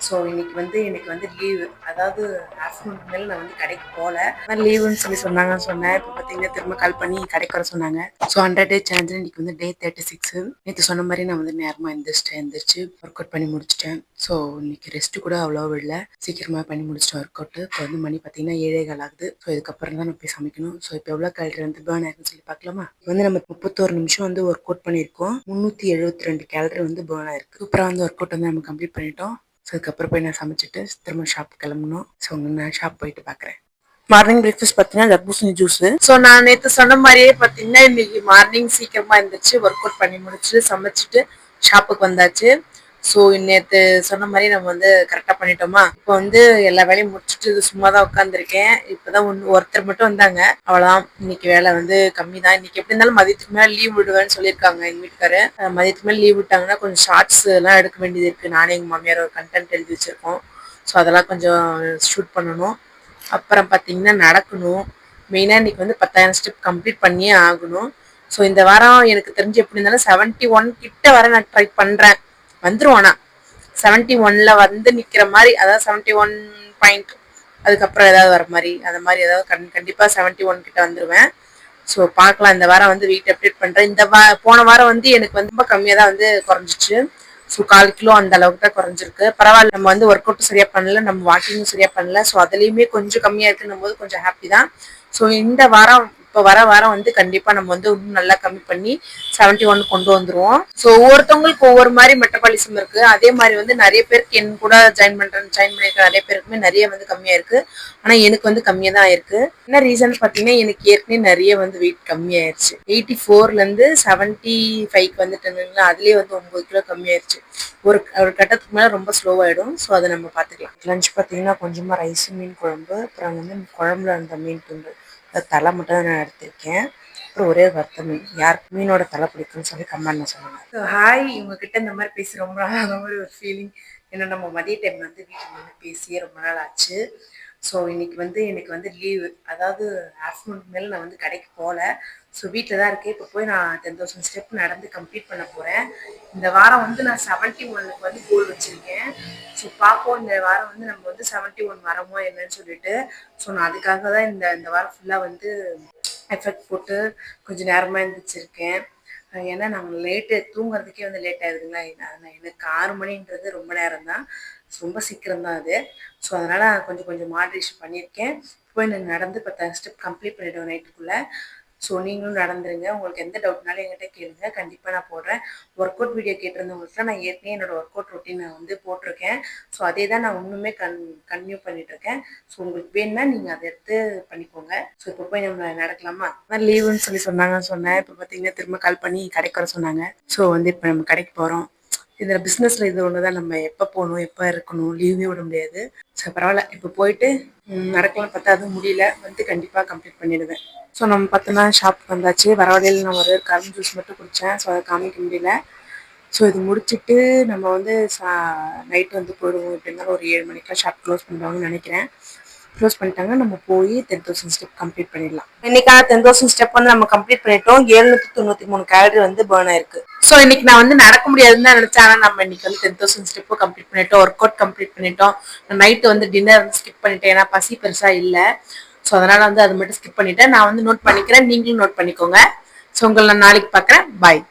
So இன்னைக்கு வந்து எனக்கு வந்து லீவு, அதாவது ஆஃப்டர்நூன் மேலே நான் வந்து கடைக்கு போகல. ஆனால் லீவுன்னு சொன்னாங்கன்னு சொன்னேன். இப்போ பார்த்தீங்கன்னா திரும்ப கால் பண்ணி கடைக்கு வர சொன்னாங்க. ஸோ 100 டே சேலஞ்சில் இன்னைக்கு வந்து டே 36. நேற்று சொன்ன மாதிரி நான் வந்து நேரமாக எந்திரிச்சு ஒர்க் அவுட் பண்ணி முடிச்சிட்டேன். ஸோ இன்னைக்கு ரெஸ்ட் கூட அவ்வளோ இல்லை, சீக்கிரமாக பண்ணி முடிச்சிட்டேன் ஒர்க் அவுட். இப்போ வந்து மணி பார்த்தீங்கன்னா 7:15 ஆகுது. ஸோ இதுக்கப்புறம் தான் நான் போய் சமைக்கணும். ஸோ இப்போ எவ்வளோ கேலரி வந்து பேர்ன் ஆயிருக்குன்னு சொல்லி பார்க்கலாமா? வந்து நம்ம 31 நிமிஷம் வந்து ஒர்க் அவுட் பண்ணியிருக்கோம். 372 கேலரி வந்து பேர்ன் ஆயிருக்கு. சூப்பராக வந்து ஒர்க் அவுட் வந்து நம்ம கம்ப்ளீட் பண்ணிட்டோம். ஸோ அதுக்கப்புறம் போய் நான் சமைச்சிட்டு திரும்ப ஷாப் கிளம்பணும். ஸோ நான் ஷாப் போயிட்டு பார்க்குறேன். மார்னிங் பிரேக்ஃபாஸ்ட் பார்த்தீங்கன்னா தர்பூசணி ஜூஸ். ஸோ நான் நேற்று சொன்ன மாதிரியே பார்த்தீங்கன்னா இன்னைக்கு மார்னிங் சீக்கிரமாக இருந்துச்சு, ஒர்க் அவுட் பண்ணி முடிச்சு சமைச்சிட்டு ஷாப்புக்கு வந்தாச்சு. ஸோ நேற்று சொன்ன மாதிரி நம்ம வந்து கரெக்டாக பண்ணிட்டோமா? இப்போ வந்து எல்லா வேலையும் முடிச்சுட்டு சும்மா தான் உட்காந்துருக்கேன். இப்போதான் ஒருத்தர் மட்டும் வந்தாங்க, அவ்வளோதான். இன்னைக்கு வேலை வந்து கம்மி தான். இன்னைக்கு எப்படி இருந்தாலும் மதியத்துக்கு மேலே லீவ் விடுவேன்னு சொல்லியிருக்காங்க எங்கள் வீட்டுக்காரு. மதியத்துக்கு மேலே லீவ் விட்டாங்கன்னா கொஞ்சம் ஷார்ட்ஸ் எல்லாம் எடுக்க வேண்டியது இருக்குது. நானே எங்கள் மாமியார் ஒரு கண்டென்ட் எழுதி வச்சுருக்கோம். ஸோ அதெல்லாம் கொஞ்சம் ஷூட் பண்ணணும். அப்புறம் பார்த்தீங்கன்னா நடக்கணும். மெயினாக இன்னைக்கு வந்து 10,000 ஸ்டெப் கம்ப்ளீட் பண்ணியே ஆகணும். ஸோ இந்த வாரம் எனக்கு தெரிஞ்சு எப்படி இருந்தாலும் 71 கிட்ட வர நான் ட்ரை பண்ணுறேன். வந்துடும். ஆனால் 71ல் வந்து நிற்கிற மாதிரி, அதாவது 71 பாயிண்ட் அதுக்கப்புறம் ஏதாவது வர மாதிரி, அந்த மாதிரி ஏதாவது கண்டிப்பாக 71 கிட்ட வந்துடுவேன். ஸோ பார்க்கலாம். இந்த வாரம் வந்து வெயிட் அப்டேட் பண்ணுறேன். போன வாரம் வந்து எனக்கு வந்து ரொம்ப கம்மியாக தான் வந்து குறைஞ்சிச்சு. ஸோ 1/4 கிலோ அந்த அளவுக்கு தான் குறைஞ்சிருக்கு. பரவாயில்ல, நம்ம வந்து ஒர்க் அவுட்டும் சரியா பண்ணல, நம்ம வாக்கிங்கும் சரியா பண்ணல. ஸோ அதுலேயுமே கொஞ்சம் கம்மியாக இருக்குன்னும் போது கொஞ்சம் ஹாப்பி தான். ஸோ இந்த வாரம் இப்போ வர வாரம் வந்து கண்டிப்பா நம்ம வந்து இன்னும் நல்லா கம்மி பண்ணி 71 கொண்டு வந்துருவோம். ஸோ ஒவ்வொருத்தவங்களுக்கு ஒவ்வொரு மாதிரி மெட்டபாலிசம் இருக்கு. அதே மாதிரி வந்து நிறைய பேருக்கு என் கூட ஜாயின் பண்ணிருக்க நிறைய பேருக்குமே நிறைய வந்து கம்மியா இருக்கு. ஆனா எனக்கு வந்து கம்மியா தான் இருக்கு. என்ன ரீசன் பாத்தீங்கன்னா, எனக்கு ஏற்கனவே நிறைய வந்து வெயிட் கம்மியாயிருச்சு. 84ல இருந்து 75க்கு வந்துட்டு இருந்தீங்களா, அதுலயே வந்து 9 கிலோ கம்மியாயிருச்சு. ஒரு கட்டத்துக்கு மேல ரொம்ப ஸ்லோவாயிடும். ஸோ அதை நம்ம பார்த்துக்கலாம். லஞ்ச் பார்த்தீங்கன்னா கொஞ்சமா ரைஸ், மீன் குழம்பு, அப்புறம் வந்து குழம்புல இருந்த மீன் துண்டு, தலை மட்டும் தான் நான் எடுத்திருக்கேன். அப்புறம் ஒரே வறுத்த மீன். யாருக்கு மீனோட தலை பிடிக்கும்னு சொல்லி கமெண்ட்ல சொல்லுங்க. ஸோ ஹாய், இவங்ககிட்ட இந்த மாதிரி பேசி ரொம்ப நாள் அந்த மாதிரி ஒரு ஃபீலிங். ஏன்னா நம்ம மதிய டைம்ல வந்து வீட்டில் வந்து பேசியே ரொம்ப நாள் ஆச்சு. ஸோ இன்னைக்கு வந்து எனக்கு வந்து லீவு, அதாவது ஆஃப்டர்நூன் மேலே நான் வந்து கடைக்கு போகல. ஸோ வீட்டில் தான் இருக்கேன். இப்போ போய் நான் 10,000 ஸ்டெப் நடந்து கம்ப்ளீட் பண்ண போகிறேன். இந்த வாரம் வந்து நான் 71க்கு வந்து கோல் வச்சுருக்கேன். ஸோ பார்ப்போம் இந்த வாரம் வந்து நம்ம வந்து 71 வரமோ என்னன்னு சொல்லிட்டு. ஸோ நான் அதுக்காக தான் இந்த வாரம் ஃபுல்லாக வந்து எஃபெக்ட் போட்டு கொஞ்சம் நேரமாக எழுந்திரிச்சிருக்கேன். ஏன்னா நாங்கள் லேட்டு தூங்குறதுக்கே வந்து லேட் ஆகுதுங்களா. எனக்கு 6 மணின்றது ரொம்ப நேரம் தான், ரொம்ப சீக்கிரம் தான் அது. ஸோ அதனால் கொஞ்சம் மாட்ரேஷன் பண்ணியிருக்கேன். போய் நான் நடந்து 10,000 ஸ்டெப் கம்ப்ளீட் பண்ணிவிடுவேன் நைட்டுக்குள்ளே. ஸோ நீங்களும் நடந்துருங்க. உங்களுக்கு எந்த டவுட்னாலும் என்கிட்ட கேளுங்க, கண்டிப்பாக நான் போடுறேன். ஒர்க் அவுட் வீடியோ கேட்டிருந்தவங்களுக்கு நான் ஏற்கனவே என்னோட ஒர்க் அவுட் ரொட்டீன் நான் வந்து போட்டிருக்கேன். ஸோ அதே தான் நான் இன்னுமே கன்டினியூ பண்ணிட்டு இருக்கேன். ஸோ உங்களுக்கு வேணும்னா நீங்கள் அதை எடுத்து பண்ணிக்கோங்க. ஸோ இப்போ போய் நம்ம நடக்கலாமா? நான் லீவுன்னு சொன்னாங்கன்னு சொன்னேன். இப்போ பார்த்தீங்கன்னா திரும்ப கால் பண்ணி கடைக்கு வர சொன்னாங்க. ஸோ வந்து இப்போ நம்ம கடைக்கு போகிறோம். இதில் பிஸ்னஸில் இது ஒன்று தான், நம்ம எப்போ போகணும் எப்போ இருக்கணும், லீவே விட முடியாது. ஸோ பரவாயில்ல, இப்போ போயிட்டு நடக்கலாம் பார்த்தா அதுவும் முடியல, வந்து கண்டிப்பாக கம்ப்ளீட் பண்ணிடுவேன். ஸோ நம்ம பார்த்தோன்னா ஷாப்புக்கு வந்தாச்சு. வர வழியில் நான் ஒரு கரும்பு ஜூஸ் மட்டும் குடித்தேன். ஸோ அதை காமிக்க முடியல. ஸோ இது முடிச்சுட்டு நம்ம வந்து நைட்டு வந்து போயிடுவோம். எப்படி இருந்தாலும் ஒரு 7 மணிக்கெலாம் ஷாப் க்ளோஸ் பண்ணுவாங்கன்னு நினைக்கிறேன். க்ளோஸ் பண்ணிட்டாங்கன்னா நம்ம போய் 10,000 ஸ்டெப் கம்ப்ளீட் பண்ணிடலாம். இன்னைக்கான 10,000 ஸ்டெப் வந்து நம்ம கம்ப்ளீட் பண்ணிட்டோம். 793 கேலரி வந்து பேர்ன் ஆயிருக்கு. ஸோ இன்னைக்கு நான் வந்து நடக்க முடியாதுன்னு தான் நினைச்சேன். ஆனால் நம்ம இன்னைக்கு வந்து 10,000 ஸ்டெப்பும் கம்ப்ளீட் பண்ணிட்டோம், ஒர்க் அவுட் கம்ப்ளீட் பண்ணிட்டோம். நைட்டு வந்து டின்னர் வந்து ஸ்கிப் பண்ணிட்டேன், ஏன்னா பசி பெருசா இல்லை. ஸோ அதனால வந்து அது மட்டும் ஸ்கிப் பண்ணிட்டேன். நான் வந்து நோட் பண்ணிக்கிறேன், நீங்களும் நோட் பண்ணிக்கோங்க. ஸோ உங்களை நான் நாளைக்கு பார்க்குறேன். பாய்.